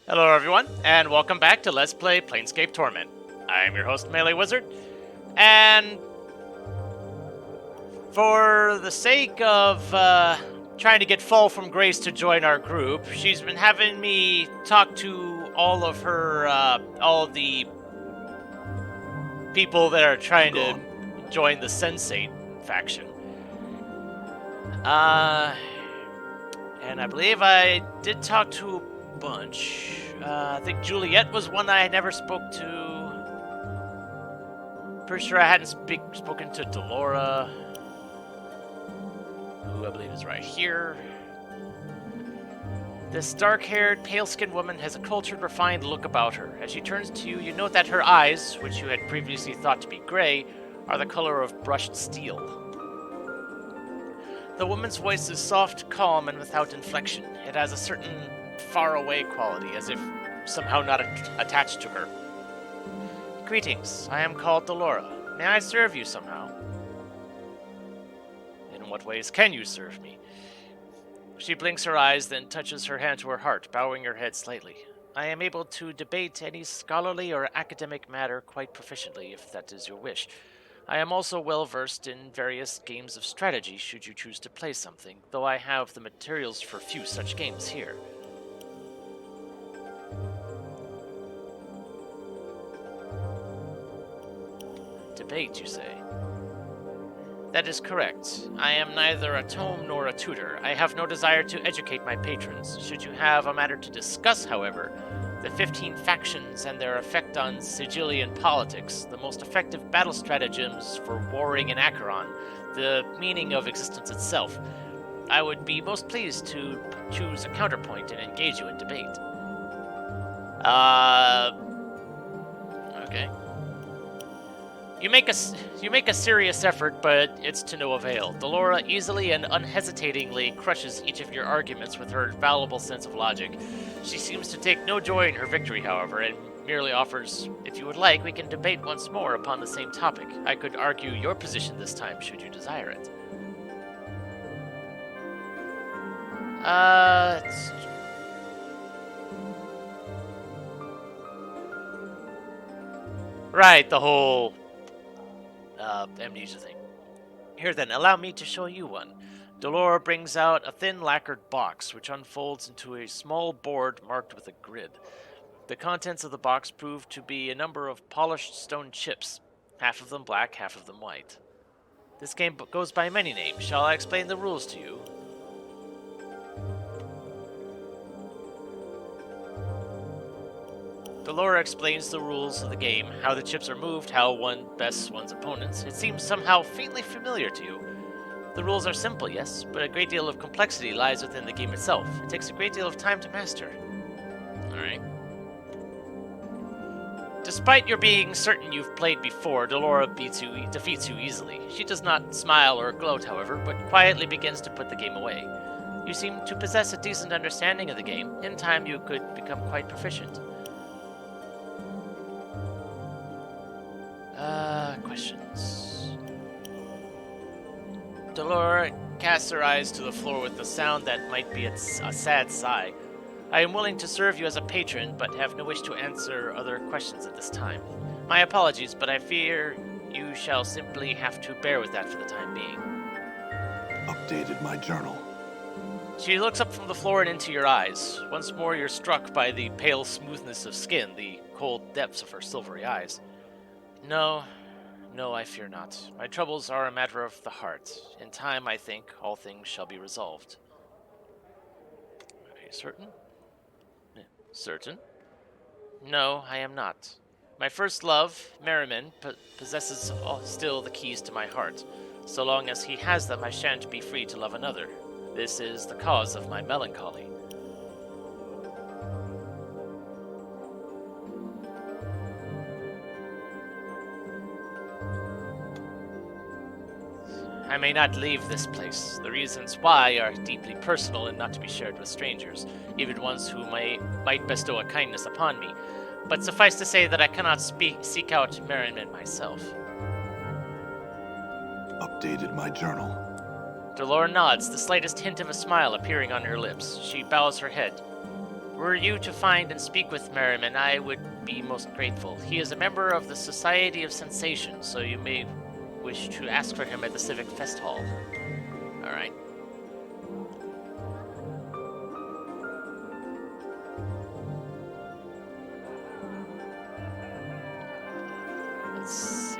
Hello everyone, and welcome back to Let's Play Planescape Torment. I'm your host, MeleeWizard, and for the sake of trying to get Fall from Grace to join our group, she's been having me talk to all of the people that are trying to join the Sensate faction. And I believe I did talk to a bunch. I think Juliet was one I never spoke to. Pretty sure I hadn't spoken to Delora, who I believe is right here. This dark-haired, pale-skinned woman has a cultured, refined look about her. As she turns to you, you note that her eyes, which you had previously thought to be gray, are the color of brushed steel. The woman's voice is soft, calm, and without inflection. It has a certain far-away quality, as if somehow not attached to her. Greetings, I am called Delora. May I serve you somehow? In what ways can you serve me? She blinks her eyes, then touches her hand to her heart, bowing her head slightly. I am able to debate any scholarly or academic matter quite proficiently, if that is your wish. I am also well versed in various games of strategy, should you choose to play something, though I have the materials for few such games here. Debate, you say? That is correct. I am neither a tome nor a tutor. I have no desire to educate my patrons. Should you have a matter to discuss, however, the 15 factions and their effect on Sigillian politics, the most effective battle stratagems for warring in Acheron, the meaning of existence itself, I would be most pleased to choose a counterpoint and engage you in debate. Okay. You make a serious effort, but it's to no avail. Delora easily and unhesitatingly crushes each of your arguments with her fallible sense of logic. She seems to take no joy in her victory, however, and merely offers, if you would like, we can debate once more upon the same topic. I could argue your position this time, should you desire it. Right, the whole amnesia thing. Here then, allow me to show you one. Delora brings out a thin lacquered box, which unfolds into a small board marked with a grid. The contents of the box prove to be a number of polished stone chips, half of them black, half of them white. This game goes by many names. Shall I explain the rules to you? Delora explains the rules of the game, how the chips are moved, how one bests one's opponents. It seems somehow faintly familiar to you. The rules are simple, yes, but a great deal of complexity lies within the game itself. It takes a great deal of time to master. Alright. Despite your being certain you've played before, Delora defeats you easily. She does not smile or gloat, however, but quietly begins to put the game away. You seem to possess a decent understanding of the game. In time, you could become quite proficient. Questions. Delora casts her eyes to the floor with a sound that might be a sad sigh. I am willing to serve you as a patron, but have no wish to answer other questions at this time. My apologies, but I fear you shall simply have to bear with that for the time being. Updated my journal. She looks up from the floor and into your eyes. Once more you're struck by the pale smoothness of skin, the cold depths of her silvery eyes. No, I fear not. My troubles are a matter of the heart. In time, I think, all things shall be resolved. Are you certain? Certain? No, I am not. My first love, Merriman, possesses still the keys to my heart. So long as he has them, I shan't be free to love another. This is the cause of my melancholy. I may not leave this place. The reasons why are deeply personal and not to be shared with strangers, even ones who might bestow a kindness upon me. But suffice to say that I cannot seek out Merriman myself. Updated my journal. Delora nods, the slightest hint of a smile appearing on her lips. She bows her head. Were you to find and speak with Merriman, I would be most grateful. He is a member of the Society of Sensation, so you may wish to ask for him at the Civic Fest Hall. Alright. Let's see.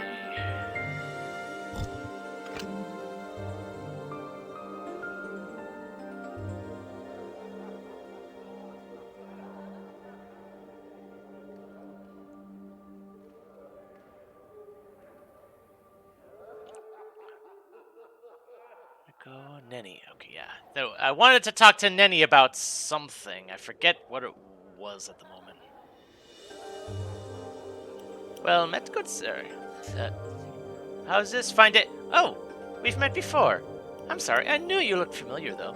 Go Nenny. Okay, yeah. Though I wanted to talk to Nenny about something. I forget what it was at the moment. Well, met, good sir. How's this? Find it. Oh, we've met before. I'm sorry. I knew you looked familiar, though.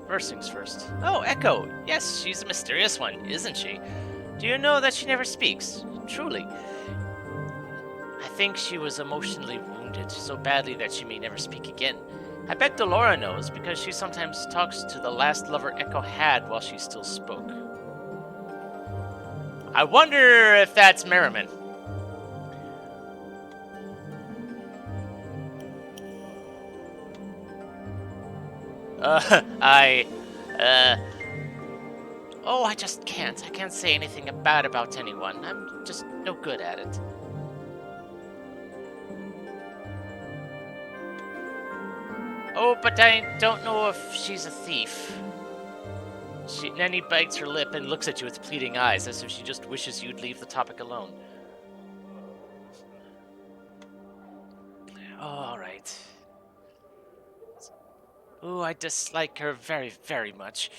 First things first. Oh, Echo. Yes, she's a mysterious one, isn't she? Do you know that she never speaks? Truly. I think she was emotionally wounded so badly that she may never speak again. I bet Delora knows because she sometimes talks to the last lover Echo had while she still spoke. I wonder if that's Merriman. Oh, I just can't. I can't say anything bad about anyone. I'm just no good at it. Oh, but I don't know if she's a thief. Nanny bites her lip and looks at you with pleading eyes, as if she just wishes you'd leave the topic alone. Oh, alright. Oh, I dislike her very, very much.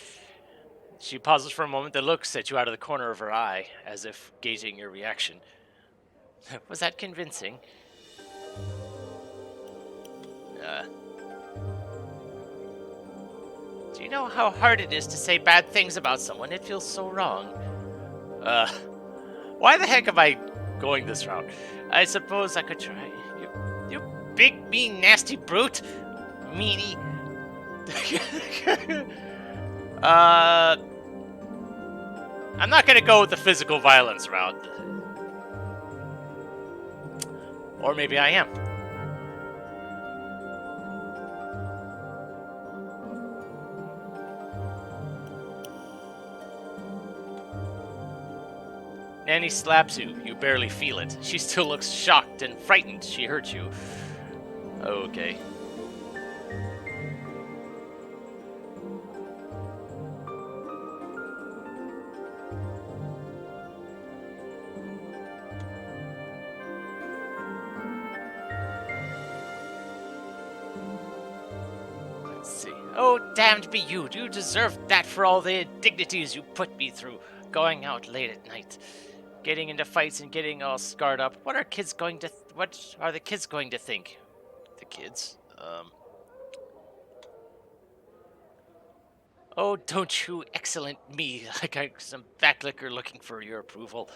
She pauses for a moment, then looks at you out of the corner of her eye, as if gauging your reaction. Was that convincing? Do you know how hard it is to say bad things about someone? It feels so wrong. Why the heck am I going this route? I suppose I could try. You big, mean, nasty brute. Meanie. I'm not gonna go with the physical violence route. Or maybe I am. Nanny slaps you. You barely feel it. She still looks shocked and frightened she hurt you. Okay. Let's see. Oh, damned be you. You deserve that for all the indignities you put me through. Going out late at night. Getting into fights and getting all scarred up. What are kids going to... what are the kids going to think? The kids? Oh, don't you excellent me like I'm some backlicker looking for your approval.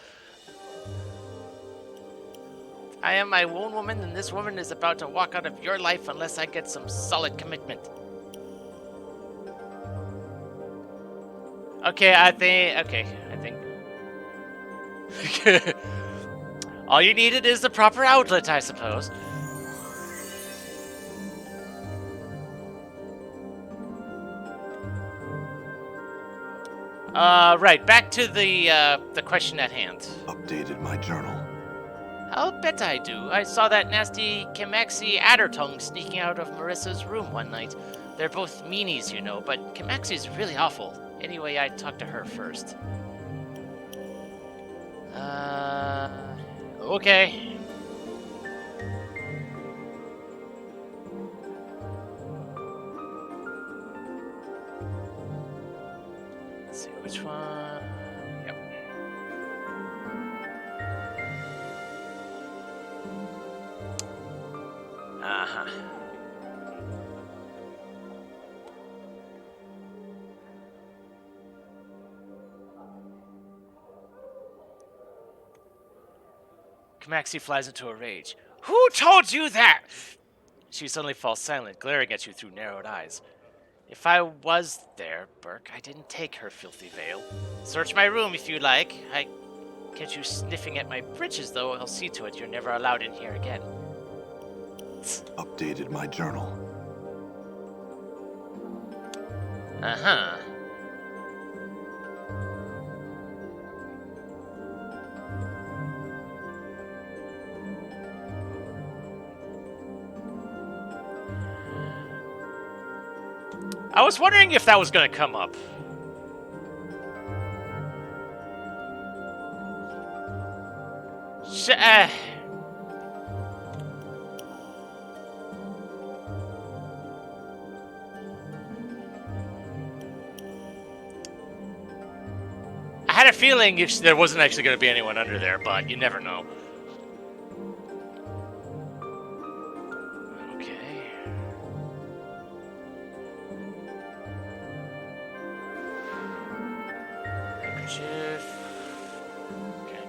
I am my own woman, and this woman is about to walk out of your life unless I get some solid commitment. Okay, I think... all you needed is the proper outlet, I suppose. Right, back to the question at hand. Updated my journal. I'll bet I do. I saw that nasty Kemaxi Addertongue sneaking out of Marissa's room one night. They're both meanies, you know, but Kemaxi's really awful. Anyway, I talked to her first. Okay. Let's see which one. Yep. Uh-huh. Kamaxi flies into a rage. Who told you that? She suddenly falls silent, glaring at you through narrowed eyes. If I was there, Burke, I didn't take her filthy veil. Search my room if you like. I catch you sniffing at my britches, though. I'll see to it you're never allowed in here again. Updated my journal. Uh-huh. I was wondering if that was going to come up. I had a feeling there wasn't actually going to be anyone under there, but you never know. Okay. Handkerchief. Okay.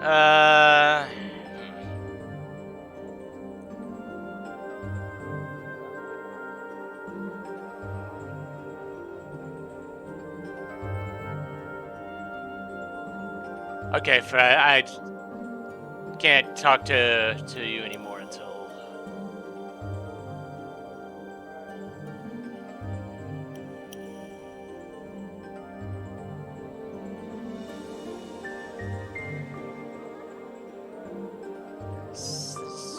Uh... Okay, I can't talk to you anymore until... Let's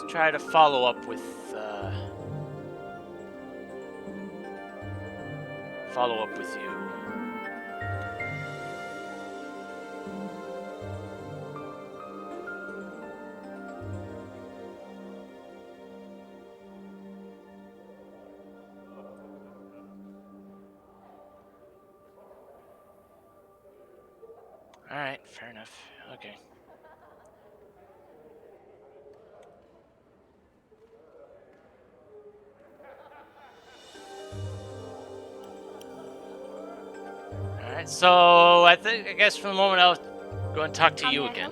try to follow up with you. Alright, fair enough. Okay. Alright, so I guess for the moment I'll go and talk to you again.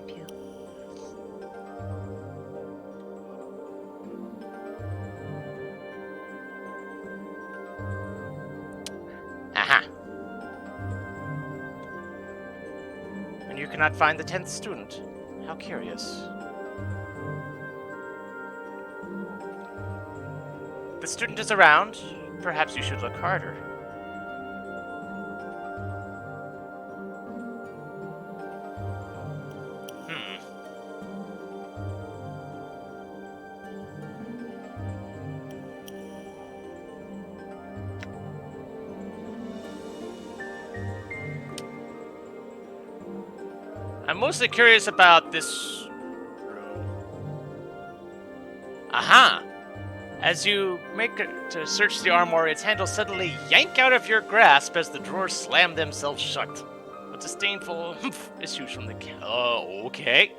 Aha. And you cannot find the 10th student. How curious. The student is around. Perhaps you should look harder. I'm mostly curious about this room. Aha! As you make to search the armoire, its handles suddenly yank out of your grasp as the drawers slam themselves shut. A disdainful issues from the oh, okay.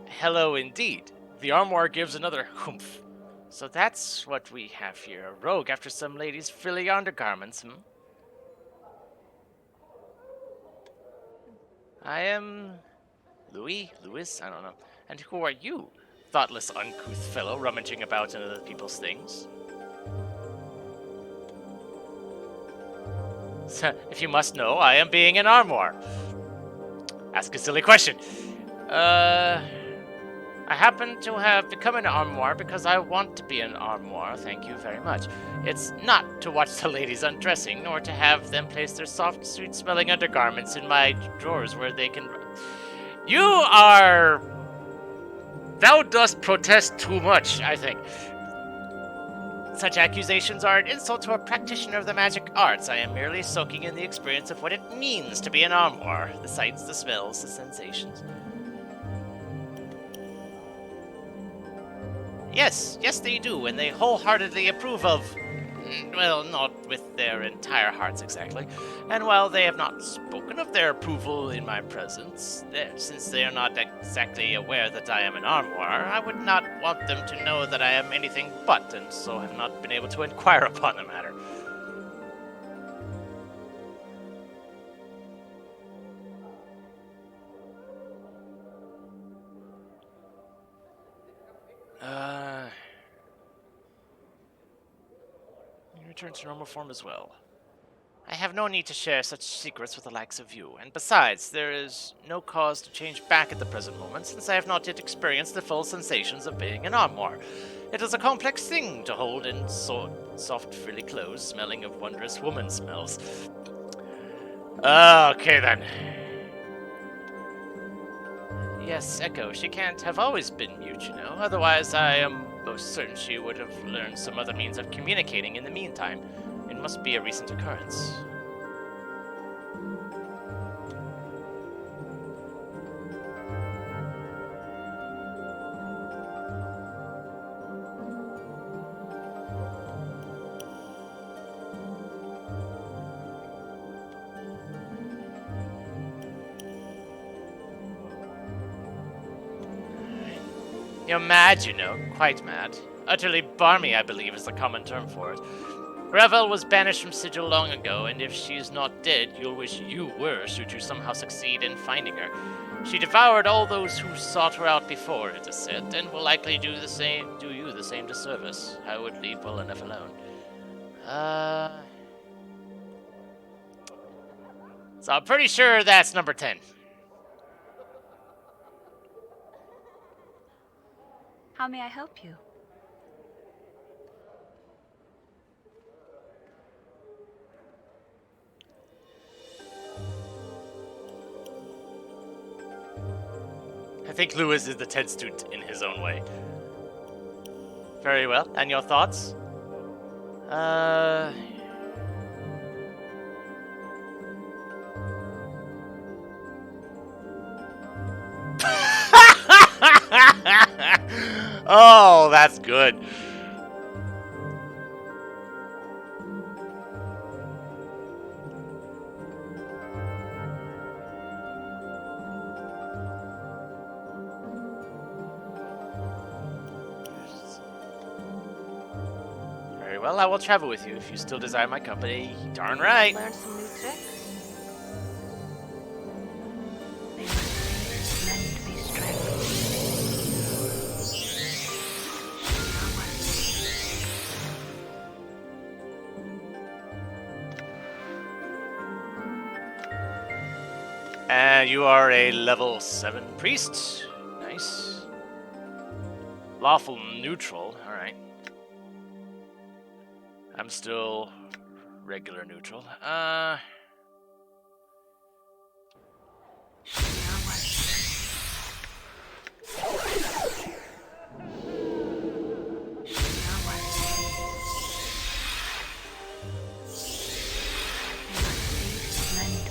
Hello indeed. The armoire gives another humph. So that's what we have here. A rogue after some lady's frilly undergarments, I am... Louis? I don't know. And who are you? Thoughtless, uncouth fellow rummaging about in other people's things. So, if you must know, I am being an armoire. Ask a silly question. I happen to have become an armoire because I want to be an armoire, thank you very much. It's not to watch the ladies undressing, nor to have them place their soft, sweet-smelling undergarments in my drawers where they can... You are... Thou dost protest too much, I think. Such accusations are an insult to a practitioner of the magic arts. I am merely soaking in the experience of what it means to be an armoire. The sights, the smells, the sensations. Yes, yes they do, and they wholeheartedly approve of... Well, not with their entire hearts exactly. And while they have not spoken of their approval in my presence, since they are not exactly aware that I am an armoire, I would not want them to know that I am anything but, and so have not been able to inquire upon the matter. You return to normal form as well. I have no need to share such secrets with the likes of you, and besides, there is no cause to change back at the present moment, since I have not yet experienced the full sensations of being an armoire. It is a complex thing to hold in soft, frilly clothes, smelling of wondrous woman smells. Okay then. Yes, Echo, she can't have always been mute, you know. Otherwise, I am most certain she would have learned some other means of communicating in the meantime. It must be a recent occurrence. You're mad, you know, quite mad. Utterly barmy, I believe, is the common term for it. Revel was banished from Sigil long ago, and if she is not dead, you'll wish you were, should you somehow succeed in finding her. She devoured all those who sought her out before, it is said, and will likely do you the same disservice. I would leave well enough alone. So I'm pretty sure that's number 10. How may I help you? I think Lewis is the 10 student in his own way. Very well. And your thoughts? Oh, that's good. Very well, I will travel with you if you still desire my company. Darn right. Learn some new tricks? They must lend me strength. And you are a level 7 priest. Nice. Lawful neutral. Alright. I'm still regular neutral. Lend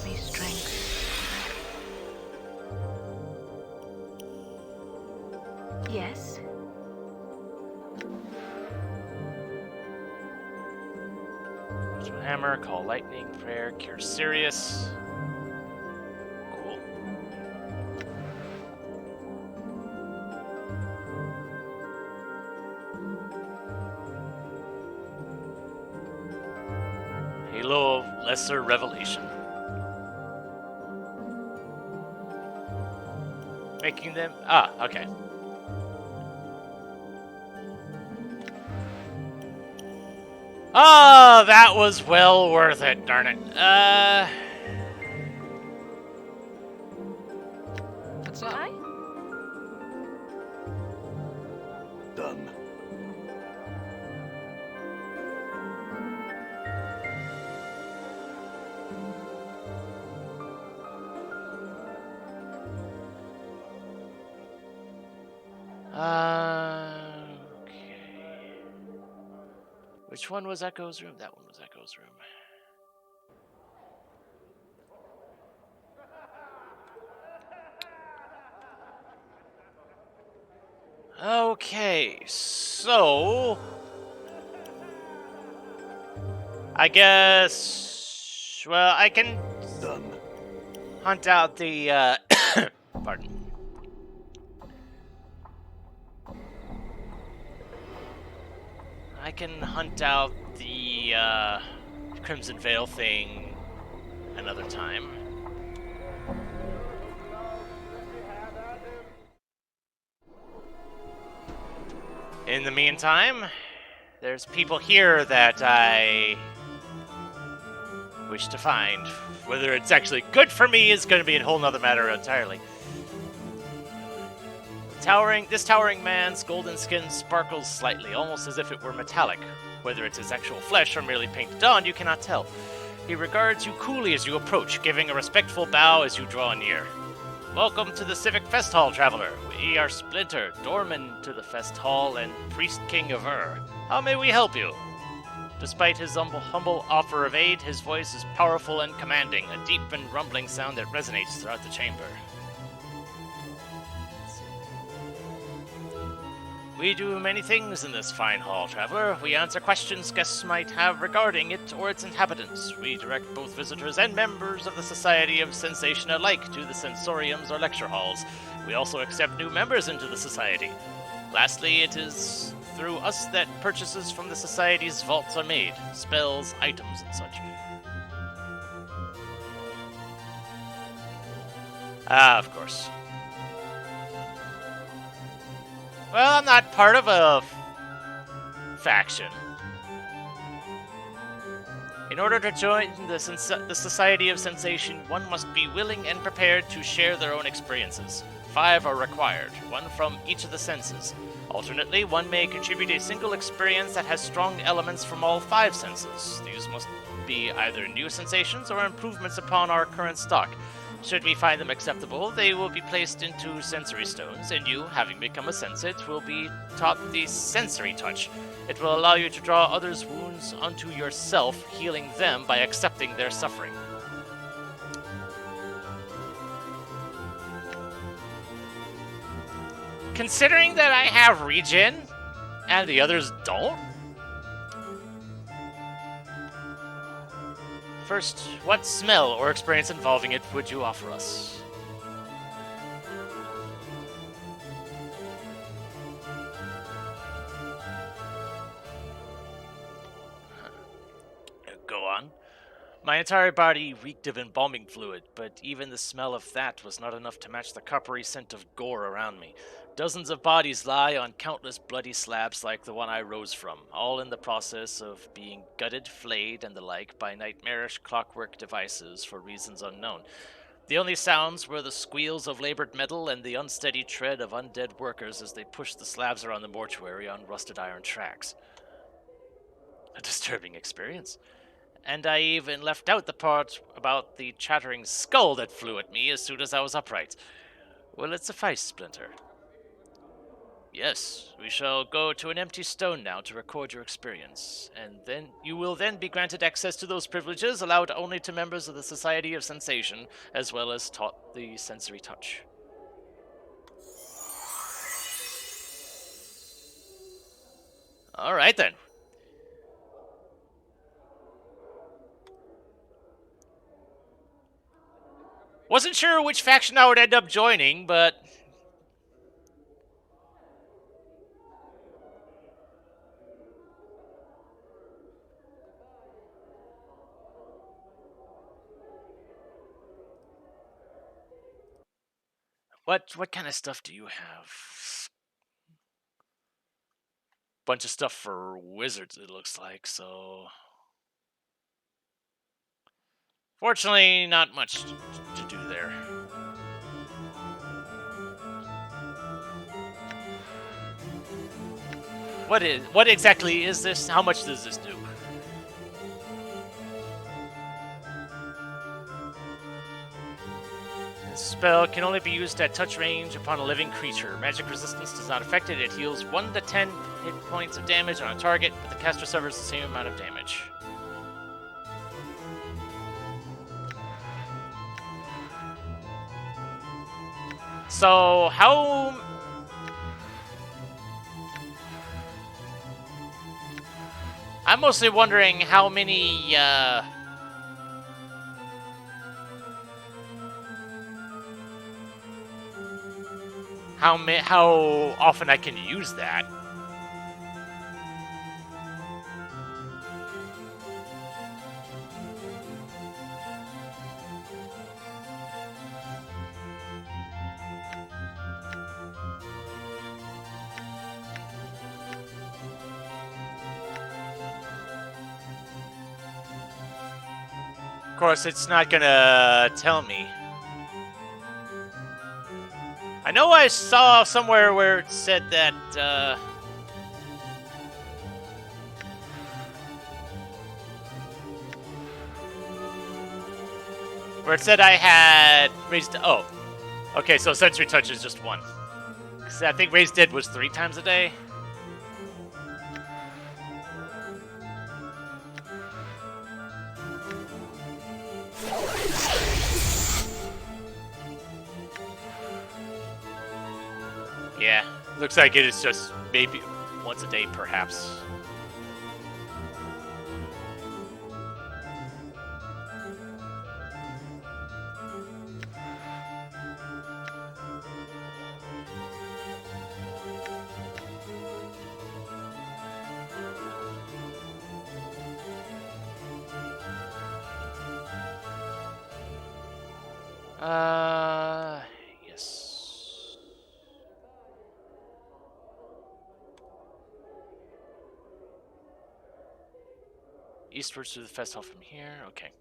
me strength. Yes. Hammer, call lightning, prayer, cure Sirius. Cool. Halo of Lesser Revelation. Making them... okay. Oh, that was well worth it, darn it. What's up? Hi. Done. Okay. Which one was Echo's room? That one was Echo's room. Okay, so I guess, well, I can Done. hunt out the, pardon. I can hunt out the, Crimson Veil thing another time. In the meantime, there's people here that I wish to find. Whether it's actually good for me is going to be a whole nother matter entirely. This towering man's golden skin sparkles slightly, almost as if it were metallic. Whether it's his actual flesh or merely painted on, you cannot tell. He regards you coolly as you approach, giving a respectful bow as you draw near. Welcome to the Civic Fest Hall, traveler. We are Splinter, doorman to the Fest Hall and Priest King of Ur. How may we help you? Despite his humble offer of aid, his voice is powerful and commanding, a deep and rumbling sound that resonates throughout the chamber. We do many things in this fine hall, traveler. We answer questions guests might have regarding it or its inhabitants. We direct both visitors and members of the Society of Sensation alike to the sensoriums or lecture halls. We also accept new members into the Society. Lastly, it is through us that purchases from the Society's vaults are made, spells, items, and such. Ah, of course. Well, I'm not part of a faction. In order to join the Society of Sensation, one must be willing and prepared to share their own experiences. 5 are required, 1 from each of the senses. Alternately, one may contribute a single experience that has strong elements from all 5 senses. These must be either new sensations or improvements upon our current stock. Should we find them acceptable, they will be placed into sensory stones, and you, having become a sensate, will be taught the sensory touch. It will allow you to draw others' wounds unto yourself, healing them by accepting their suffering. Considering that I have regen, and the others don't? First, what smell or experience involving it would you offer us? Go on. My entire body reeked of embalming fluid, but even the smell of that was not enough to match the coppery scent of gore around me. Dozens of bodies lie on countless bloody slabs like the one I rose from, all in the process of being gutted, flayed, and the like by nightmarish clockwork devices for reasons unknown. The only sounds were the squeals of labored metal and the unsteady tread of undead workers as they pushed the slabs around the mortuary on rusted iron tracks. A disturbing experience. And I even left out the part about the chattering skull that flew at me as soon as I was upright. Will it suffice, Splinter? Yes, we shall go to an empty stone now to record your experience, and then you will then be granted access to those privileges allowed only to members of the Society of Sensation, as well as taught the sensory touch. All right then. Wasn't sure which faction I would end up joining, but what kind of stuff do you have? Bunch of stuff for wizards, it looks like, so fortunately, not much to do there. What exactly is this? How much does this do? This spell can only be used at touch range upon a living creature. Magic resistance does not affect it. It heals 1 to 10 hit points of damage on a target, but the caster suffers the same amount of damage. So, how... I'm mostly wondering how many, how often I can use that. Of course, it's not gonna tell me. I know I saw somewhere where it said that, where it said I had raised... Oh. Okay, so Sensory Touch is just 1. 'Cause I think Raised Dead was 3 times a day. Yeah, looks like it is just maybe once a day, perhaps. Yes. Eastwards to the fest hall from here. Okay.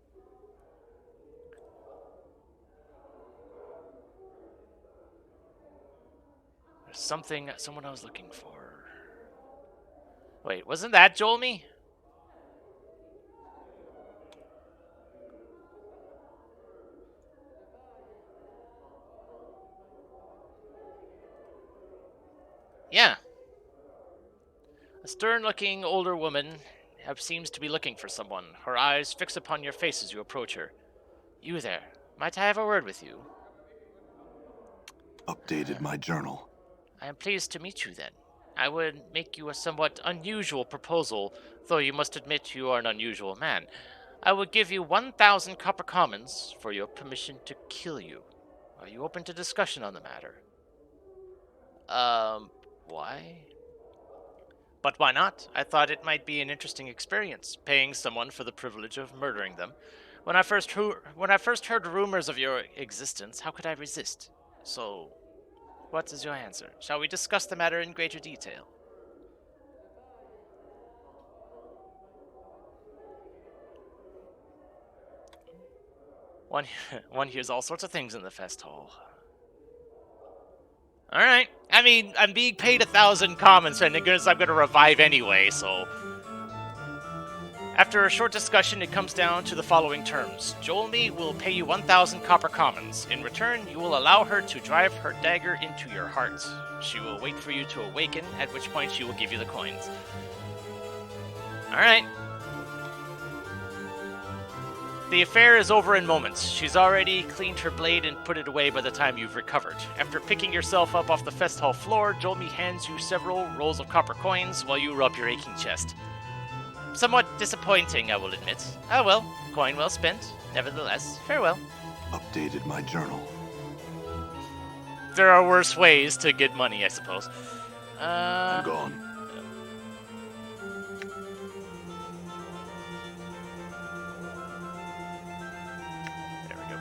There's someone I was looking for. Wait, wasn't that Jolmy? Yeah. A stern-looking older woman seems to be looking for someone. Her eyes fix upon your face as you approach her. You there. Might I have a word with you? Updated my journal. I am pleased to meet you then. I would make you a somewhat unusual proposal, though you must admit you are an unusual man. I would give you 1,000 copper commons for your permission to kill you. Are you open to discussion on the matter? Why? But why not? I thought it might be an interesting experience, paying someone for the privilege of murdering them. When I first heard rumors of your existence, how could I resist? So, what is your answer? Shall we discuss the matter in greater detail? One hears all sorts of things in the fest hall. Alright. I mean, I'm being paid 1,000 commons, and goodness, I'm gonna revive anyway, so... After a short discussion, it comes down to the following terms. Jolmy will pay you 1,000 copper commons. In return, you will allow her to drive her dagger into your heart. She will wait for you to awaken, at which point she will give you the coins. Alright. The affair is over in moments. She's already cleaned her blade and put it away by the time you've recovered. After picking yourself up off the fest hall floor, Jolmy hands you several rolls of copper coins while you rub your aching chest. Somewhat disappointing, I will admit. Ah well, coin well spent. Nevertheless, farewell. Updated my journal. There are worse ways to get money, I suppose. I'm gone. There we go.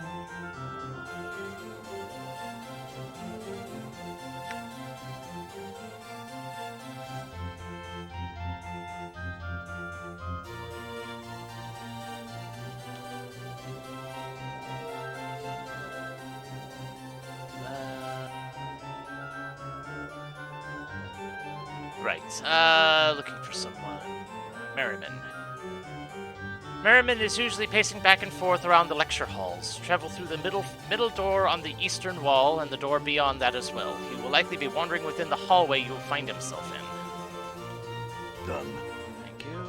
Right, looking for someone. Merriman. Merriman is usually pacing back and forth around the lecture halls. Travel through the middle door on the eastern wall and the door beyond that as well. He will likely be wandering within the hallway you'll find himself in. Done. Thank you.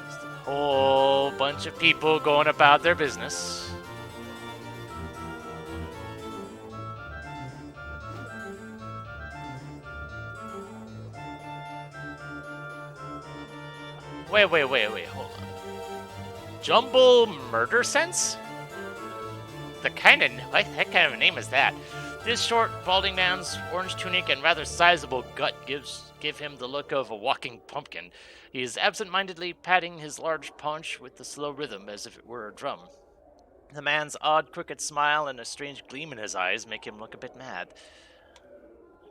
Just a whole bunch of people going about their business. Wait, hold on. Jumble Murder Sense? What heck kind of a name is that? This short, balding man's orange tunic and rather sizable gut give him the look of a walking pumpkin. He is absent-mindedly patting his large paunch with the slow rhythm as if it were a drum. The man's odd, crooked smile and a strange gleam in his eyes make him look a bit mad.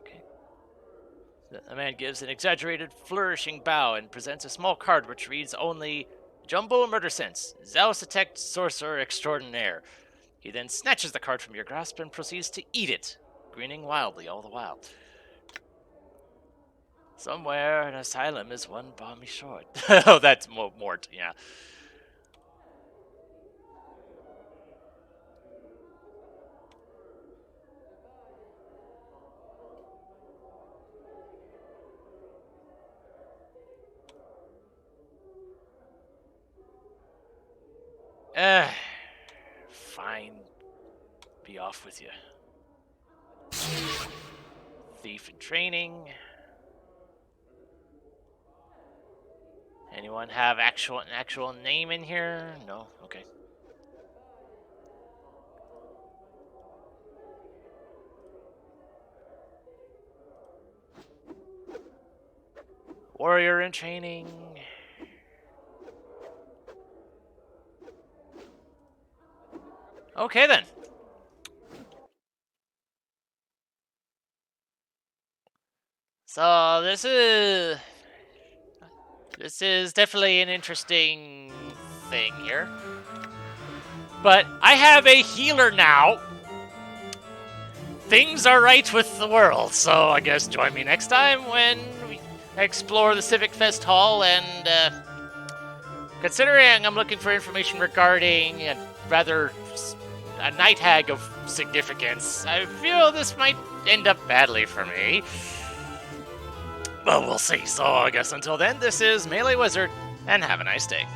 Okay. The man gives an exaggerated, flourishing bow and presents a small card which reads only, Jumbo Murder Sense, Zausatect Sorcerer Extraordinaire. He then snatches the card from your grasp and proceeds to eat it, grinning wildly all the while. Somewhere an asylum is one balmy short. Oh, that's Mort, yeah. Fine. Be off with you. Thief in training. Anyone have an actual name in here? No? Okay. Warrior in training. Okay then. So this is definitely an interesting thing here. But I have a healer now. Things are right with the world, so I guess join me next time when we explore the Civic Fest Hall and considering I'm looking for information regarding a night hag of significance, I feel this might end up badly for me. Well, we'll see. So I guess until then, this is MeleeWizard, and have a nice day.